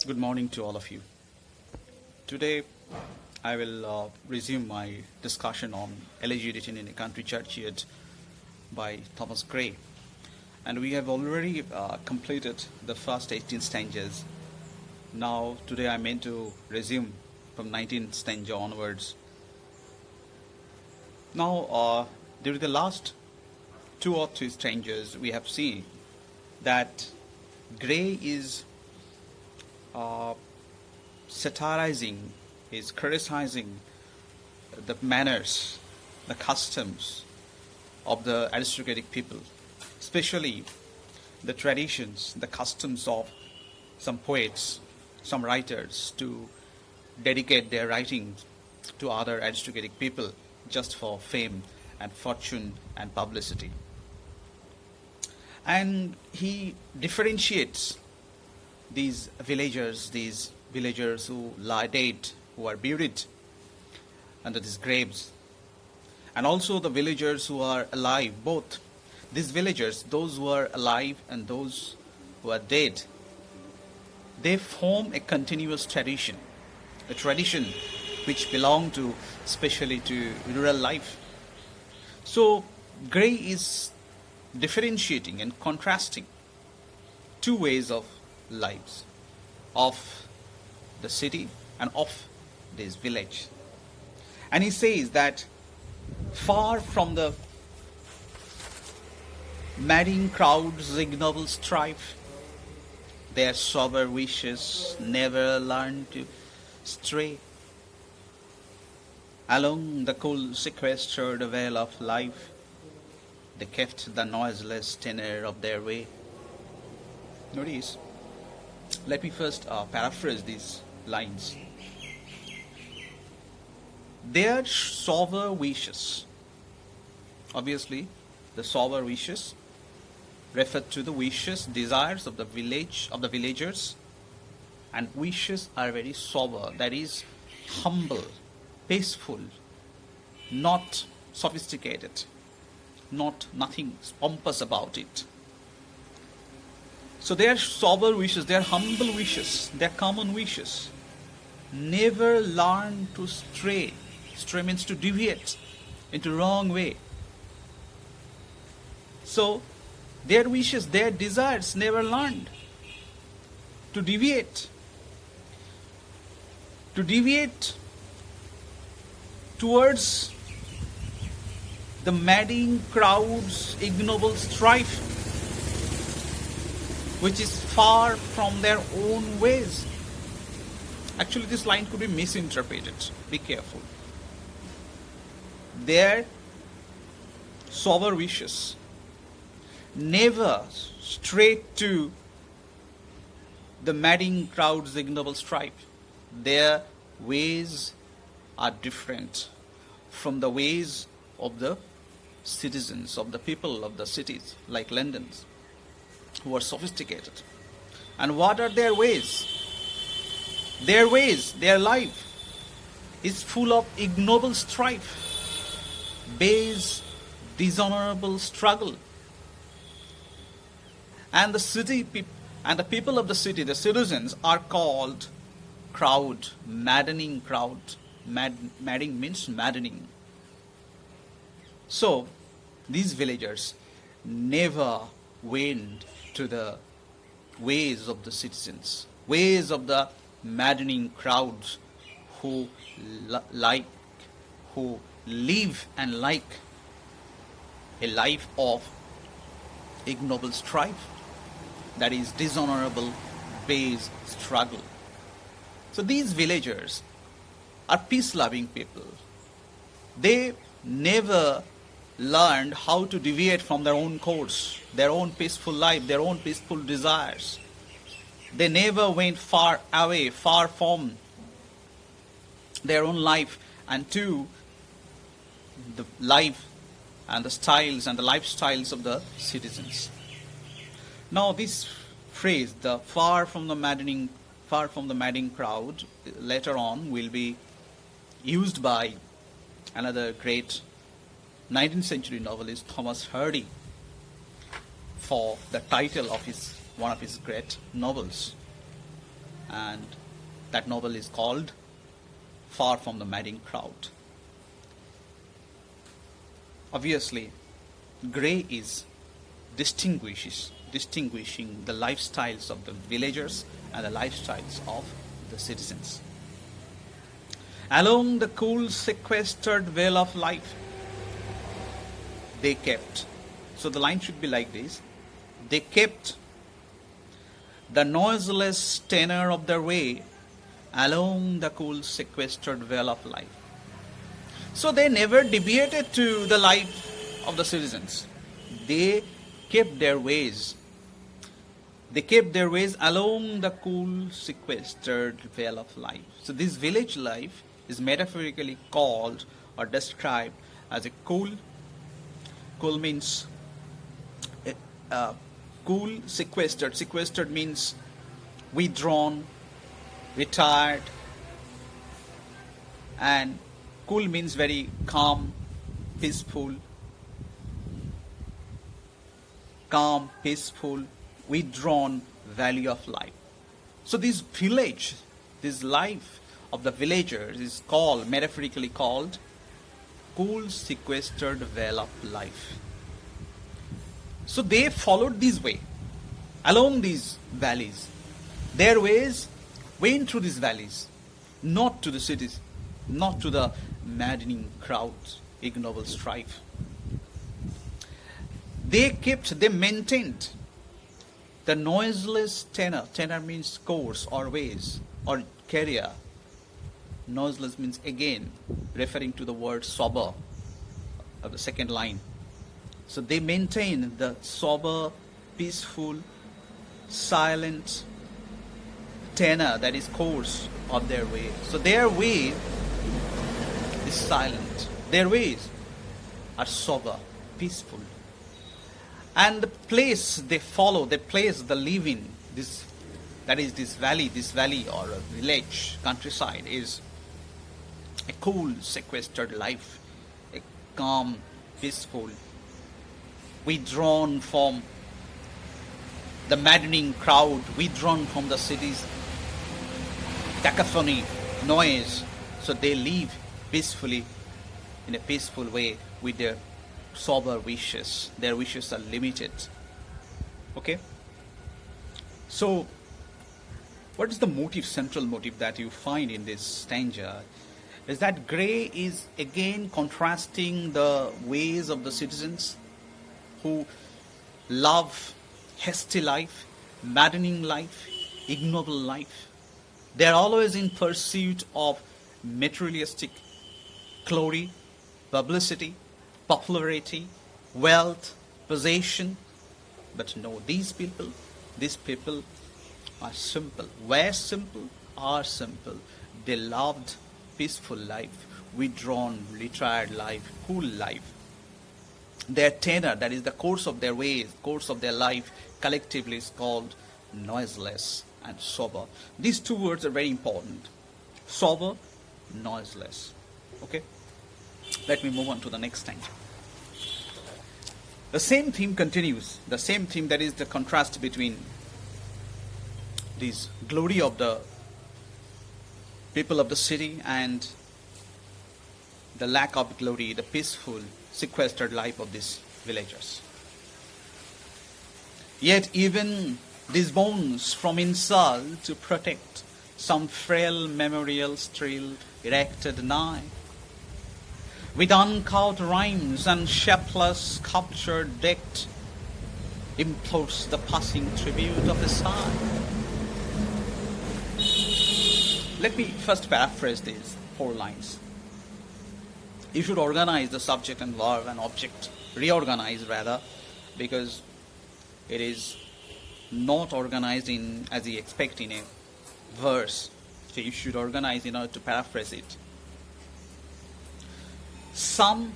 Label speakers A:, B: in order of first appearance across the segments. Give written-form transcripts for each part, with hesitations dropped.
A: Good morning to all of you. Today I will resume my discussion on Elegy Written in a Country Churchyard by Thomas Gray. And we have already completed the first 18 stanzas. Now today I meant to resume from 19th stanza onwards. Now during the last 2 or 3 stanzas we have seen that Gray is satirizing, is criticizing the manners, the customs of the aristocratic people, especially the traditions, the customs of some poets, some writers to dedicate their writings to other aristocratic people just for fame and fortune and publicity. And he differentiates these villagers who lie dead, who are buried under these graves, and also the villagers who are alive, both these villagers, those who are alive and those who are dead, they form a continuous tradition, a tradition which belong to, especially to rural life. So Gray is differentiating and contrasting 2 ways of lives, of the city and of this village. And he says that far from the madding crowd's ignoble strife, their sober wishes never learn to stray along the cool sequestered vale of life. They kept the noiseless tenor of their way. Notice, let me first paraphrase these lines. Their sober wishes, obviously the sober wishes refer to the wishes, desires of the village, of the villagers, and wishes are very sober, that is humble, peaceful, not sophisticated, nothing pompous about it. So their sober wishes, their humble wishes, their common wishes never learn to stray. Stray means to deviate into wrong way. So their wishes, their desires never learned to deviate. To deviate towards the madding crowd's ignoble strife, which is far from their own ways. Actually, this line could be misinterpreted. Be careful. Their sober wishes never stray to the madding crowd's ignoble strife. Their ways are different from the ways of the citizens, of the people of the cities like London's, who are sophisticated. And what are their ways? Their ways, their life is full of ignoble strife, base, dishonorable struggle. And the people of the city, the citizens, are called crowd, maddening crowd. Madding means maddening. So these villagers never went to the ways of the citizens, ways of the maddening crowds who live and like a life of ignoble strife, that is dishonorable, base struggle. So these villagers are peace-loving people. They never learned how to deviate from their own course, their own peaceful life, their own peaceful desires. They never went far away, far from their own life and to the life and the styles and the lifestyles of the citizens. Now this phrase, the far from the madding crowd, later on will be used by another great 19th century novelist, Thomas Hardy, for the title of one of his great novels. and that novel is called Far from the Madding Crowd. Obviously, Gray is distinguishing the lifestyles of the villagers and the lifestyles of the citizens. Along the cool, sequestered vale of life, they kept. So the line should be like this. They kept the noiseless tenor of their way along the cool, sequestered vale of life. So they never deviated to the life of the citizens. They kept their ways. They kept their ways along the cool, sequestered vale of life. So this village life is metaphorically called or described as a cool. Cool means cool, sequestered. Sequestered means withdrawn, retired, and cool means very calm, peaceful, withdrawn valley of life. So this village, this life of the villagers is called, metaphorically called, cool, sequestered vale of life. So they followed this way, along these valleys. Their ways went through these valleys, not to the cities, not to the maddening crowds, ignoble strife. They maintained the noiseless tenor. Tenor means course or ways or career. Noiseless means again referring to the word sober of the second line. So they maintain the sober, peaceful, silent tenor, that is course of their way. So their way is silent. Their ways are sober, peaceful. And the place they follow, the place they live in, this valley or a village, countryside, is a cool, sequestered life, a calm, peaceful, withdrawn from the maddening crowd, withdrawn from the city's cacophony, noise. So they live peacefully, in a peaceful way, with their sober wishes. Their wishes are limited. Okay? So, what is the motive, central motive that you find in this stanza? Is that Gray is again contrasting the ways of the citizens who love hasty life, maddening life, ignoble life. They are always in pursuit of materialistic glory, publicity, popularity, wealth, possession. But no, these people are simple. Were simple, are simple. They loved peaceful life, withdrawn, retired life, cool life. Their tenor, that is the course of their ways, course of their life, collectively is called noiseless and sober. These two words are very important. Sober, noiseless. Okay? Let me move on to the next stanza. The same theme continues. The same theme, that is the contrast between this glory of the people of the city and the lack of glory, the peaceful, sequestered life of these villagers. Yet even these bones from insult to protect some frail memorial still erected nigh, with uncouth rhymes and shapeless sculpture decked, implores the passing tribute of a sigh. Let me first paraphrase these 4 lines. You should organize the subject and verb and object, reorganize rather, because it is not organized in as you expect in a verse. So you should organize in order to paraphrase it. Some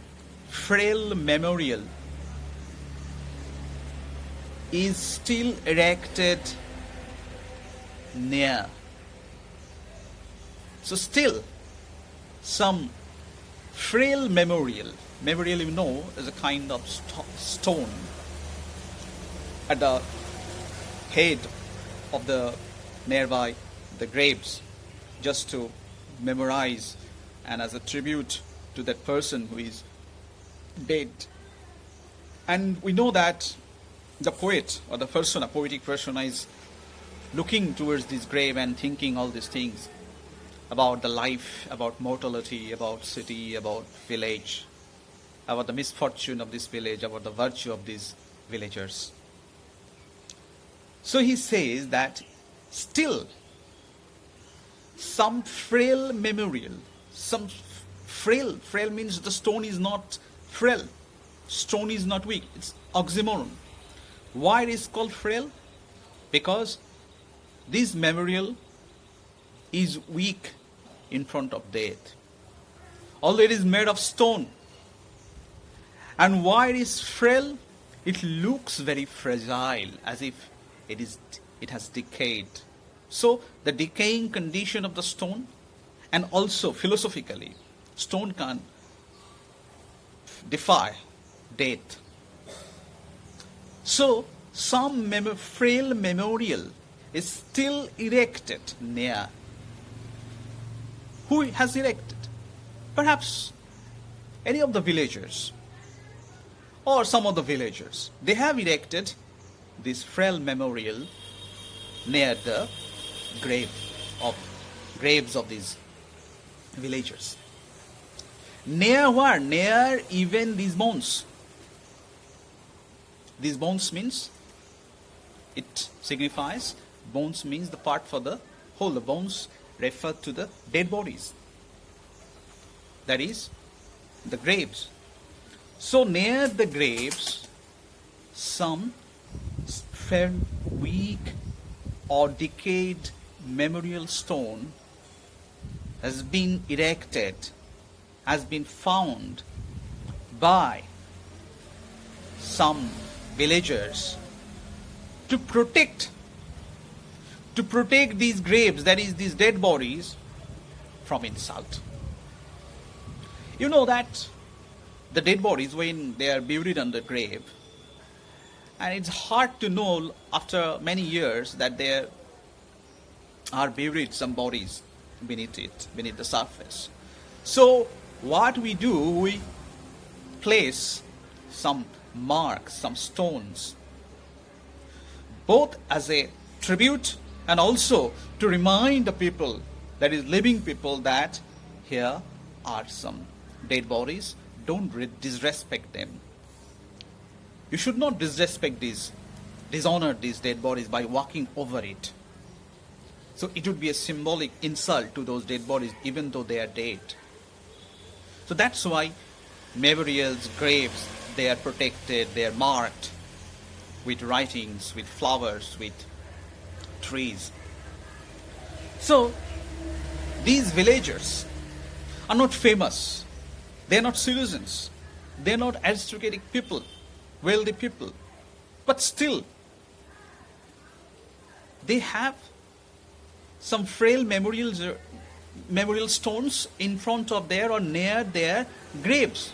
A: frail memorial is still erected near. So still some frail memorial. Memorial, you know, is a kind of stone at the head of the nearby the graves just to memorize and as a tribute to that person who is dead. And we know that the poet or the person, a poetic persona, is looking towards this grave and thinking all these things about the life, about mortality, about city, about village, about the misfortune of this village, about the virtue of these villagers. So he says that still some frail memorial, some frail means the stone is not frail, stone is not weak, it's oxymoron. Why it is called frail? Because this memorial is weak in front of death. Although it is made of stone. And why it is frail? It looks very fragile, as if it has decayed. So the decaying condition of the stone, and also philosophically, stone can defy death. So some frail memorial is still erected near. Who has erected? Perhaps any of the villagers or some of the villagers. They have erected this frail memorial near the graves of these villagers. Near where? Near even these bones. These bones means, it signifies, bones means the part for the whole. The bones refer to the dead bodies. That is, the graves. So near the graves, some fair, weak or decayed memorial stone has been erected, has been found by some villagers to protect these graves, that is, these dead bodies, from insult. You know that the dead bodies, when they are buried under grave, and it's hard to know after many years that there are buried some bodies beneath the surface. So what we do, we place some marks, some stones, both as a tribute and also to remind the people, that is living people, that here are some dead bodies. Don't disrespect them. You should not dishonor these dead bodies by walking over it. So it would be a symbolic insult to those dead bodies, even though they are dead. So that's why memorials, graves, they are protected, they are marked with writings, with flowers, with trees. So these villagers are not famous. They are not citizens. They are not aristocratic people, wealthy people. But still, they have some frail memorial stones in front of their or near their graves,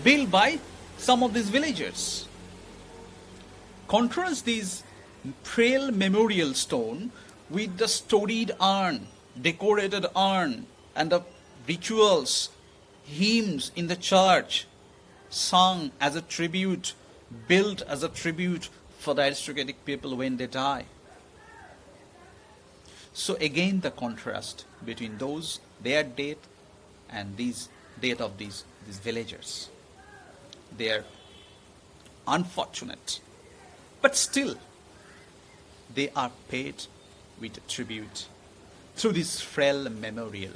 A: built by some of these villagers. Contrast these frail memorial stone with the storied urn, decorated urn, and the rituals, hymns in the church, sung as a tribute, built as a tribute for the aristocratic people when they die. So again the contrast between those, their death, and these death of these villagers. They are unfortunate, but still they are paid with a tribute through this frail memorial,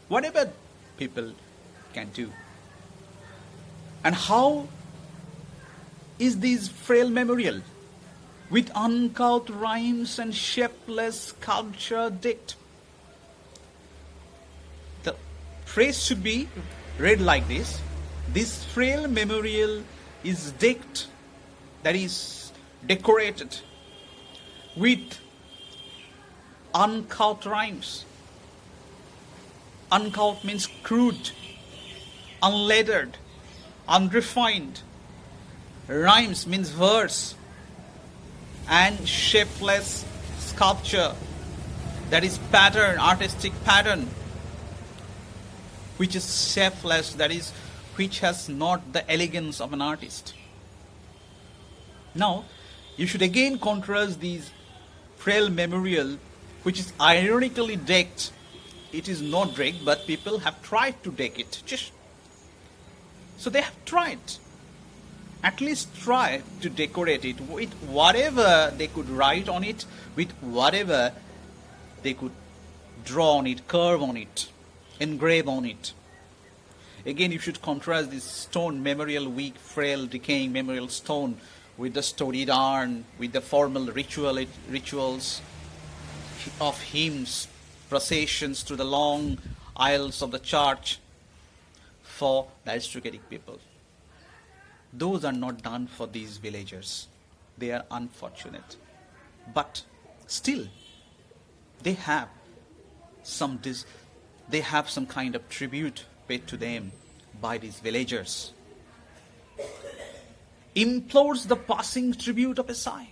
A: whatever people can do. And how is this frail memorial? With uncouth rhymes and shapeless sculpture decked. The phrase should be read like this: this frail memorial is decked, that is decorated, with uncouth rhymes. Uncouth means crude, unlettered, unrefined. Rhymes means verse. And shapeless sculpture. that is pattern, artistic pattern, which is shapeless, that is, which has not the elegance of an artist. Now, you should again contrast these frail memorial, which is ironically decked. It is not decked, but people have tried to deck it. So they have tried, at least try to decorate it with whatever they could write on it, with whatever they could draw on it, curve on it, engrave on it. Again, you should contrast this stone memorial, weak, frail, decaying memorial stone with the storied urn, with the formal rituals of hymns, processions to the long aisles of the church for the aristocratic people. Those are not done for these villagers. They are unfortunate. But still, they have some kind of tribute paid to them by these villagers. Implores the passing tribute of a sigh.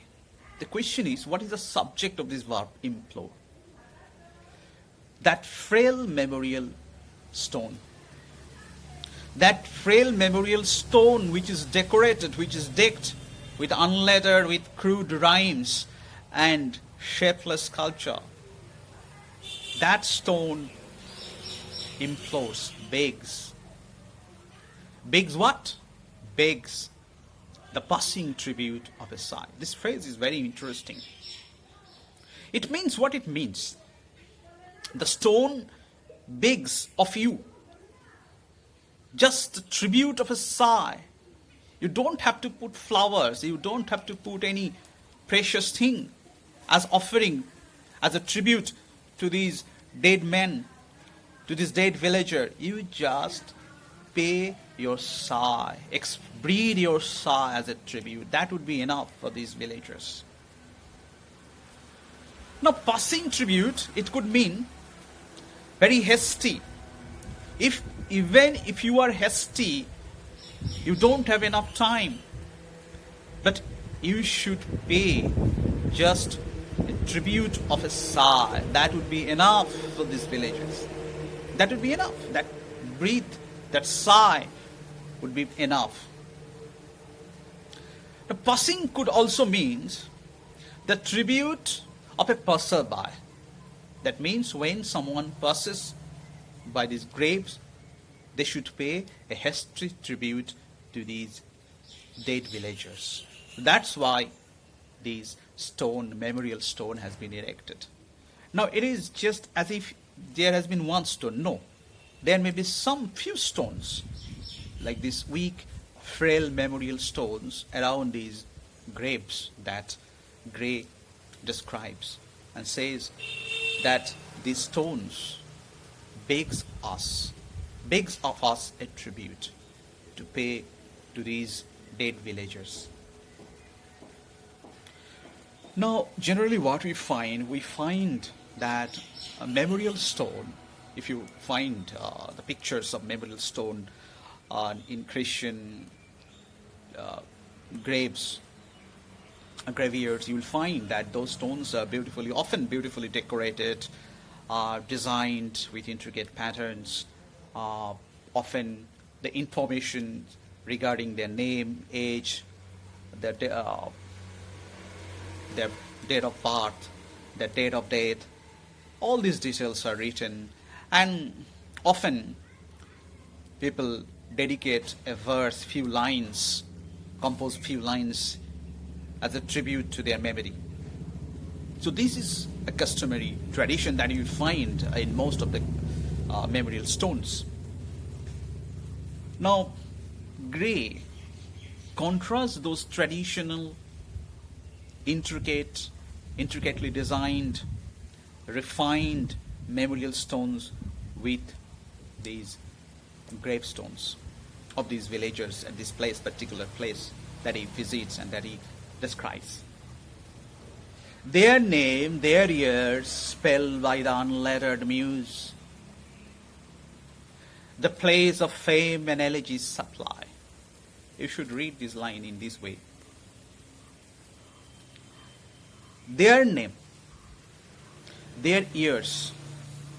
A: The question is, what is the subject of this verb, implore? That frail memorial stone. That frail memorial stone which is decorated, which is decked with unlettered, with crude rhymes and shapeless sculpture. That stone implores, begs. Begs what? Begs the passing tribute of a sigh. This phrase is very interesting. It means what it means. The stone begs of you just the tribute of a sigh. You don't have to put flowers, you don't have to put any precious thing as offering, as a tribute to these dead men, to this dead villager. You just pay your sigh, breathe your sigh as a tribute. That would be enough for these villagers. Now, passing tribute, it could mean very hasty. Even if you are hasty, you don't have enough time, but you should pay just a tribute of a sigh. That would be enough for these villagers. That would be enough. That breath, that sigh would be enough. The passing could also mean the tribute of a passerby. That means when someone passes by these graves, they should pay a hasty tribute to these dead villagers. That's why this memorial stone has been erected. Now, it is just as if there has been one stone. No, there may be some few stones, like these weak, frail memorial stones around these graves that Gray describes and says that these stones begs of us a tribute to pay to these dead villagers. Now, generally what we find that a memorial stone, if you find the pictures of memorial stone in Christian graveyards, you will find that those stones are often beautifully decorated, designed with intricate patterns. Often the information regarding their name, age, their date of birth, their date of death, all these details are written, and often people dedicate a verse, few lines, compose few lines as a tribute to their memory. So this is a customary tradition that you find in most of the memorial stones. Now, Gray contrasts those traditional, intricately designed, refined memorial stones with these gravestones of these villagers at this particular place that he visits and that he describes. Their name, their years, spelled by the unlettered muse, the place of fame and elegies supply. You should read this line in this way. their years,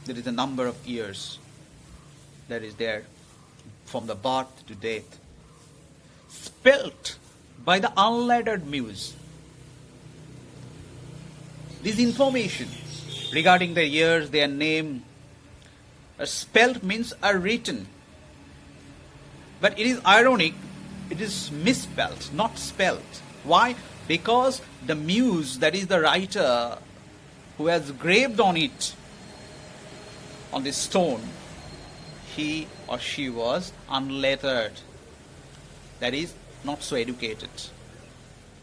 A: there is a number of years that is there from the birth to death, spelt by the unlettered muse. This information regarding their years, their name, spelt means are written. But it is ironic, it is misspelt, not spelt. Why? Because the muse, that is the writer who has graved on it, on this stone, he or she was unlettered. That is, not so educated.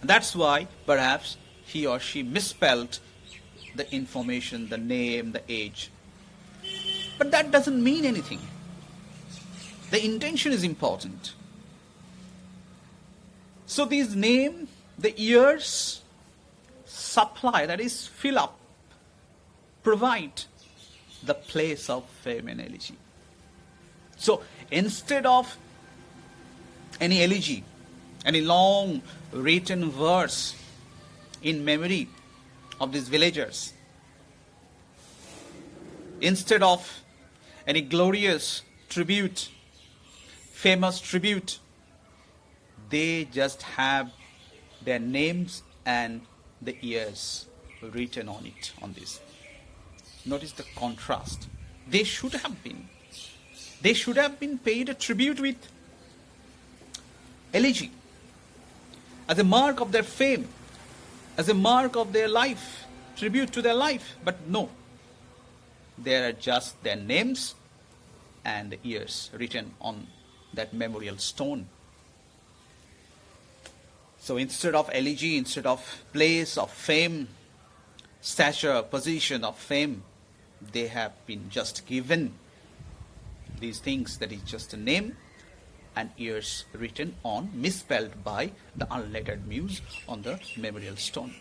A: That's why perhaps he or she misspelled the information, the name, the age. But that doesn't mean anything. The intention is important. So these name, the years, supply, that is fill up, provide the place of fame and elegy. So instead of any elegy, any long written verse in memory of these villagers, instead of any glorious tribute, famous tribute, they just have their names and the years written on it, on this. Notice the contrast. They should have been paid a tribute with elegy as a mark of their fame, as a mark of their life, tribute to their life. But no, there are just their names and the years written on that memorial stone. So instead of elegy, instead of place of fame, stature, position of fame, they have been just given these things, that is just a name and years written on, misspelled by the unlettered muse on the memorial stone.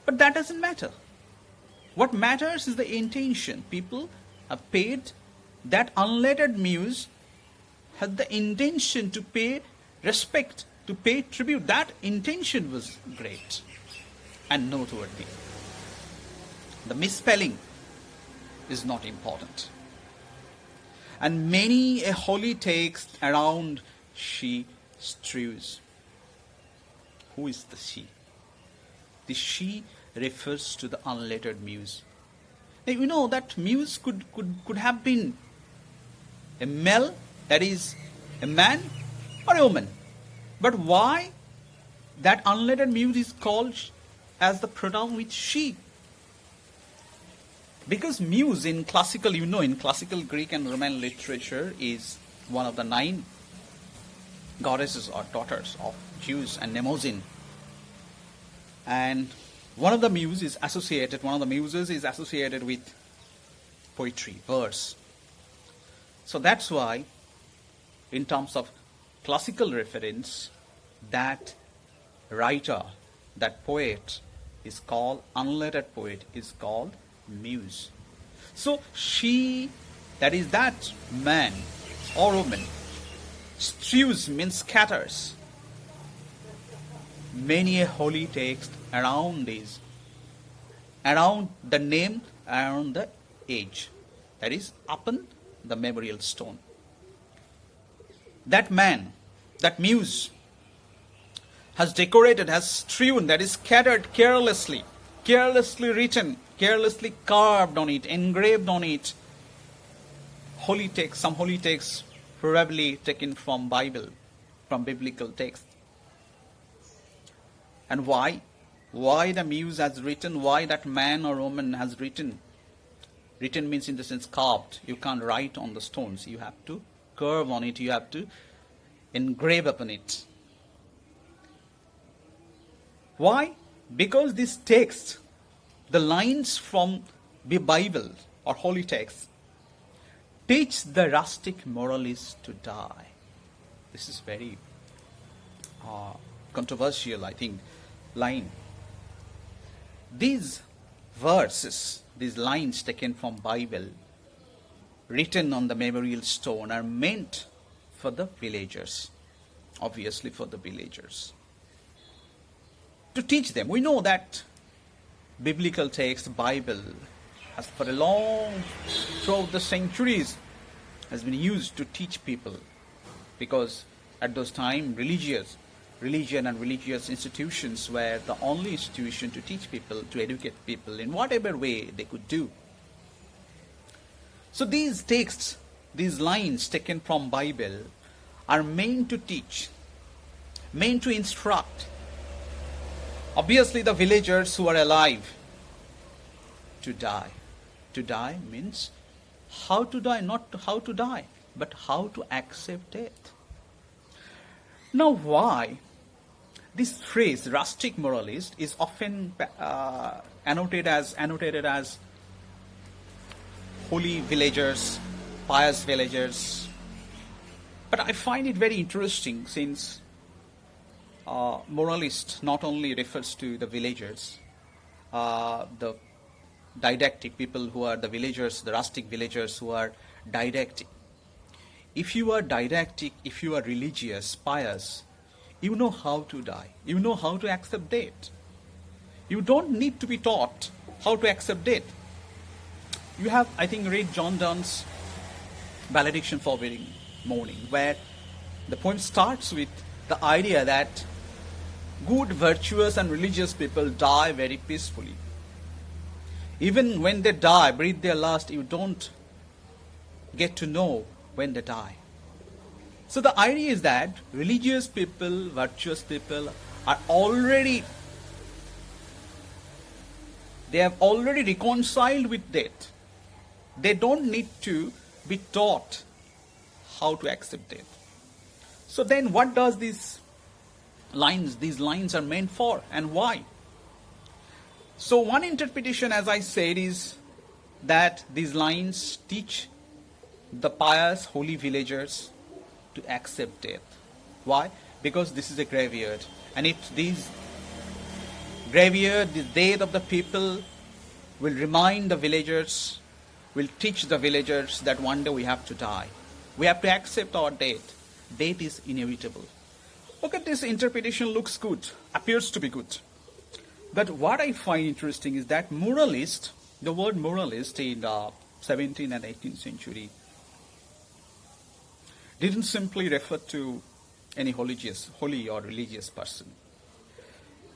A: But that doesn't matter. What matters is the intention. People have paid, that unlettered muse had the intention to pay respect, to pay tribute. That intention was great and noteworthy. The misspelling is not important. And many a holy text around she strews. Who is the she? The she refers to the unlettered muse. Now, you know that muse could have been a male, that is a man, or a woman. But why that unlettered muse is called as the pronoun with she? Because muse in classical, in classical Greek and Roman literature is one of the 9 goddesses or daughters of Zeus and Mnemosyne. And one of the muses is associated with poetry, verse. So that's why, in terms of classical reference, that writer, that poet is called, unlettered poet is called muse. So she, that is that man or woman, strews means scatters many a holy text around the name, around the age, that is upon the memorial stone. That man, that muse, has decorated, has strewn, that is scattered carelessly written, carelessly carved on it, engraved on it, holy text, some holy texts probably taken from Bible, from biblical text. And why? Why the muse has written, why that man or woman has written? Written means in the sense carved. You can't write on the stones. You have to curve on it. You have to engrave upon it. Why? Because this text, the lines from the Bible or holy text, teach the rustic moralist to die. This is very controversial, I think, line. These verses, these lines taken from Bible, written on the memorial stone, are meant for the villagers. Obviously for the villagers. To teach them. We know that biblical text, Bible, has for a long, throughout the centuries, has been used to teach people. Because at those time, religion and religious institutions were the only institution to teach people, to educate people in whatever way they could do. So these texts, these lines taken from Bible are meant to teach, meant to instruct. Obviously the villagers who are alive to die. To die means how to die, not how to die, but how to accept death. Now why this phrase rustic moralist is often annotated as holy villagers, pious villagers. But I find it very interesting since moralist not only refers to the villagers, the didactic people who are the villagers, the rustic villagers who are didactic. If you are didactic, if you are religious, pious, you know how to die. You know how to accept death. You don't need to be taught how to accept death. You have, I think, read John Donne's Valediction for Wedding Morning, where the poem starts with the idea that good, virtuous and religious people die very peacefully. Even when they die, breathe their last, you don't get to know when they die. So the idea is that religious people, virtuous people are already, they have already reconciled with death. They don't need to be taught how to accept death. So then what does these lines are meant for and why? So one interpretation, as I said, is that these lines teach the pious holy villagers to accept death. Why? Because this is a graveyard, and if these graveyard, the death of the people will remind the villagers, will teach the villagers that one day we have to die. We have to accept our death. Death is inevitable. Okay, this interpretation looks good, appears to be good. But what I find interesting is that moralist, the word moralist in 17th and 18th century didn't simply refer to any holy or religious person.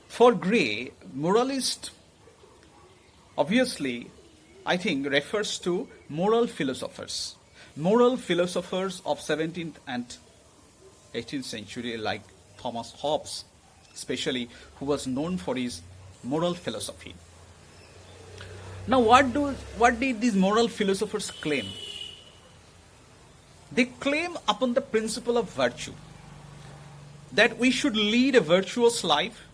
A: For Gray, moralist obviously, I think, refers to moral philosophers. Moral philosophers of 17th and 18th century, like Thomas Hobbes, especially, who was known for his moral philosophy. Now, what did these moral philosophers claim? They claim upon the principle of virtue, that we should lead a virtuous life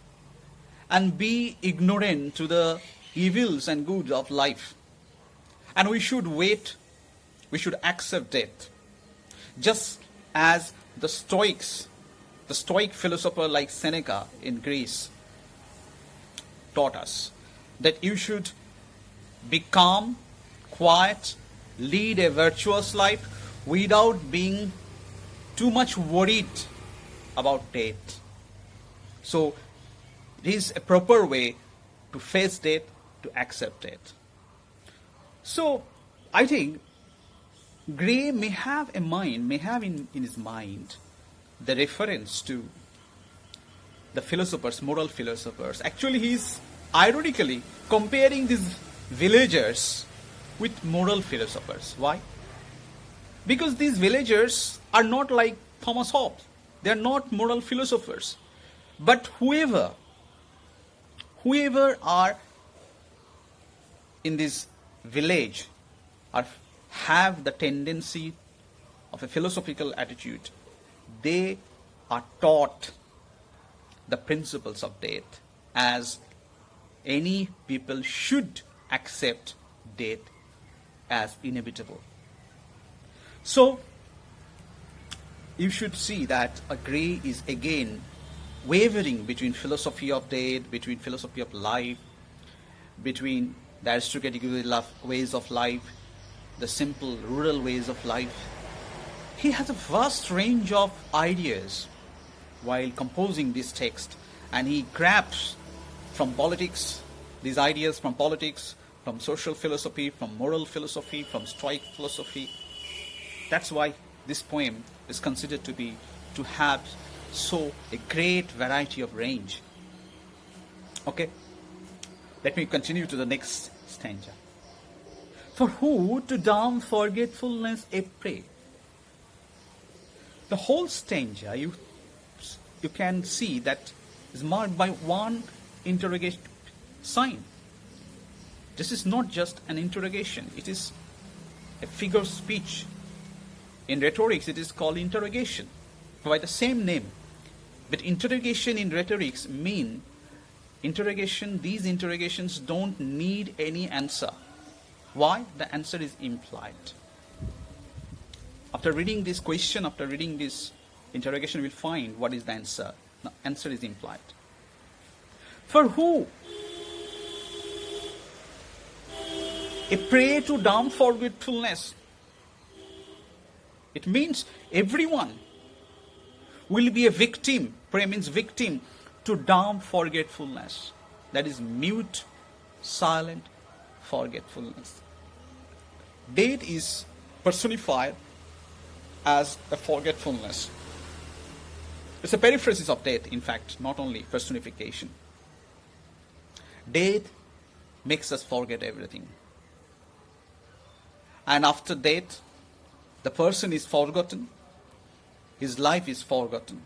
A: and be ignorant to the evils and goods of life. And we should wait, we should accept death. Just as the Stoic philosopher like Seneca in Greece taught us, that you should be calm, quiet, lead a virtuous life without being too much worried about death. So it is a proper way to face death, to accept death. So I think Gray may have in his mind the reference to the philosophers, moral philosophers. Actually, he is ironically comparing these villagers with moral philosophers. Why? Because these villagers are not like Thomas Hobbes. They are not moral philosophers. But whoever are in this village or have the tendency of a philosophical attitude, they are taught the principles of death, as any people should accept death as inevitable. So you should see that Gray is again wavering between philosophy of death, between philosophy of life, between the aristocratic ways of life, the simple rural ways of life. He has a vast range of ideas while composing this text, and he grabs from politics, these ideas from politics, from social philosophy, from moral philosophy, from Stoic philosophy. That's why this poem is considered to have so a great variety of range. Okay, let me continue to the next stanza. For who to dumb forgetfulness a prey? The whole stanza you can see that is marked by one interrogation sign. This is not just an interrogation, it is a figure of speech. In rhetorics, it is called interrogation by the same name. But interrogation in rhetorics mean these interrogations don't need any answer. Why? The answer is implied. After reading this question, after reading this interrogation, we'll find what is the answer. The answer is implied. For who? A prey to dumb forgetfulness. It means everyone will be a victim. Prey means victim to dumb forgetfulness. That is mute, silent forgetfulness. Death is personified as a forgetfulness. It's a periphrasis of death, in fact, not only personification. Death makes us forget everything. And after death, the person is forgotten. His life is forgotten.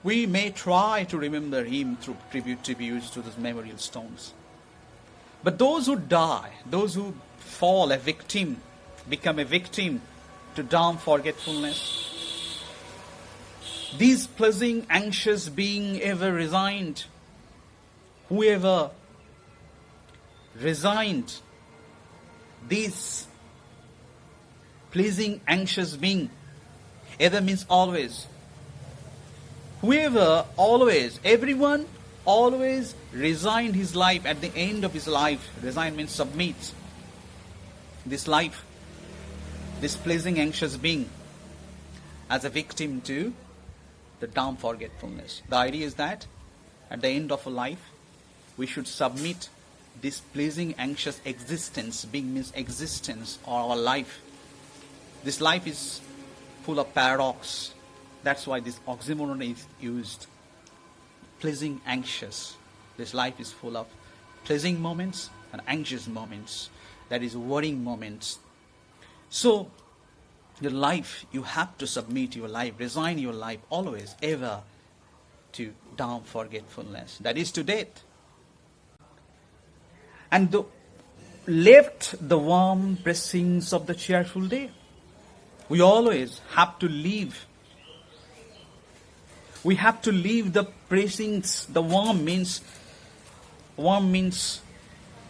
A: We may try to remember him through tributes to those memorial stones. But those who die, those who fall a victim, become a victim to dumb forgetfulness, these pleasing, anxious being ever resigned, whoever resigned, these pleasing, anxious being, ever means always. Whoever always, everyone always resigned his life at the end of his life. Resign means submit. This life, this pleasing, anxious being, as a victim to the dumb forgetfulness. The idea is that at the end of a life, we should submit this pleasing, anxious existence. Being means existence or our life. This life is full of paradox. That's why this oxymoron is used. Pleasing, anxious. This life is full of pleasing moments and anxious moments. That is worrying moments. So, your life, you have to submit your life, resign your life always, ever to dumb forgetfulness. That is to death. And left the warm pressings of the cheerful day. We always have to leave. We have to leave the pressings. The warm means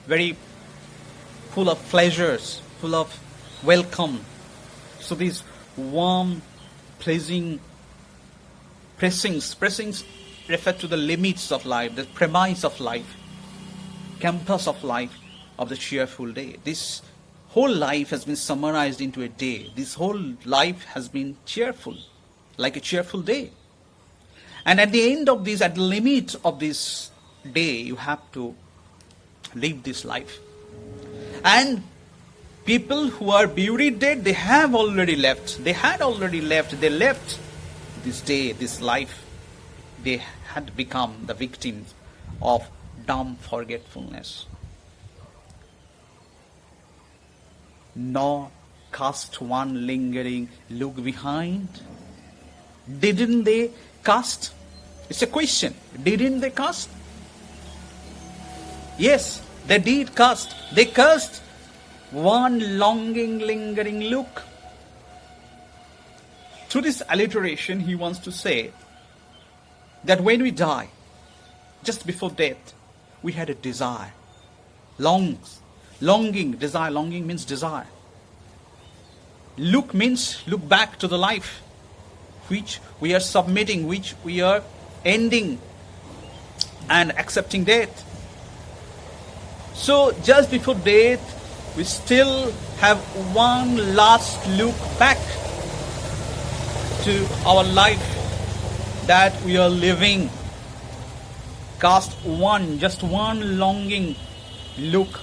A: very full of pleasures, full of welcome. So these warm, pleasing pressings refer to the limits of life, the premise of life, campus of life of the cheerful day. This whole life has been summarized into a day. This whole life has been cheerful, like a cheerful day. And at the end of this, at the limit of this day, you have to live this life. And people who are buried dead, they have already left. They had already left. They left this day, this life. They had become the victims of dumb forgetfulness. Nor cast one lingering look behind. Didn't they cast? It's a question. Didn't they cast? Yes, they did cast. They cast one longing, lingering look. Through this alliteration, he wants to say that when we die, just before death, we had a desire. Longing, desire. Longing means desire. Look means look back to the life which we are submitting, which we are ending and accepting death. So just before death, we still have one last look back to our life that we are living. Cast just one longing look.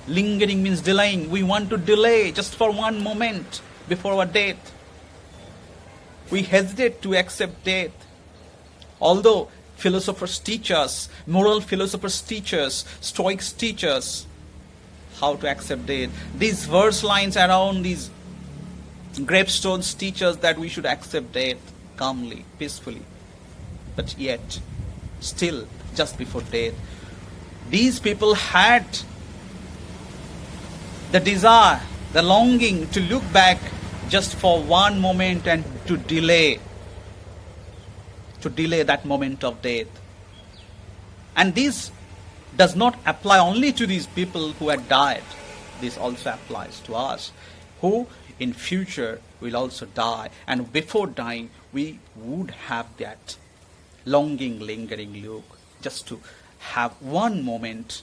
A: Lingering means delaying. We want to delay just for one moment before our death. We hesitate to accept death. Although philosophers teach us, moral philosophers teach us, Stoics teach us how to accept death. These verse lines around these gravestones teach us that we should accept death calmly, peacefully. But yet, still, just before death, these people had the desire, the longing to look back just for one moment and to delay that moment of death. And this does not apply only to these people who had died. This also applies to us, who in future will also die. And before dying, we would have that longing, lingering look, just to have one moment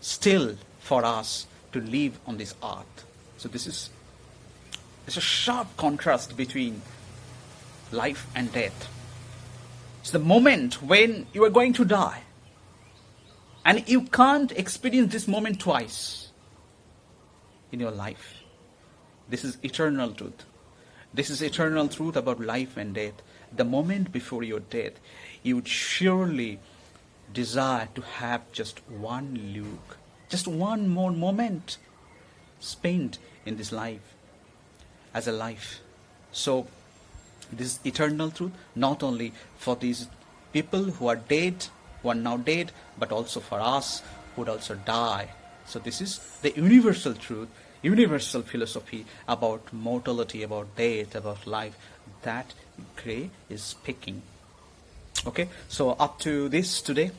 A: still for us to live on this earth. So it's a sharp contrast between life and death. It's the moment when you are going to die. And you can't experience this moment twice in your life. This is eternal truth. This is eternal truth about life and death. The moment before your death, you would surely desire to have just one look, just one more moment spent in this life as a life. So this is eternal truth, not only for these people who are dead, who are now dead, but also for us who would also die. So this is the universal truth, universal philosophy about mortality, about death, about life, that Gray is speaking. Okay, so up to this today.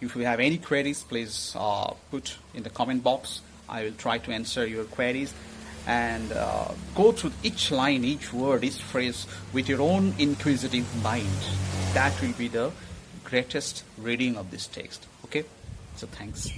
A: If you have any queries, please put in the comment box. I will try to answer your queries, and go through each line, each word, each phrase with your own inquisitive mind. That will be the greatest reading of this text. Okay, so thanks.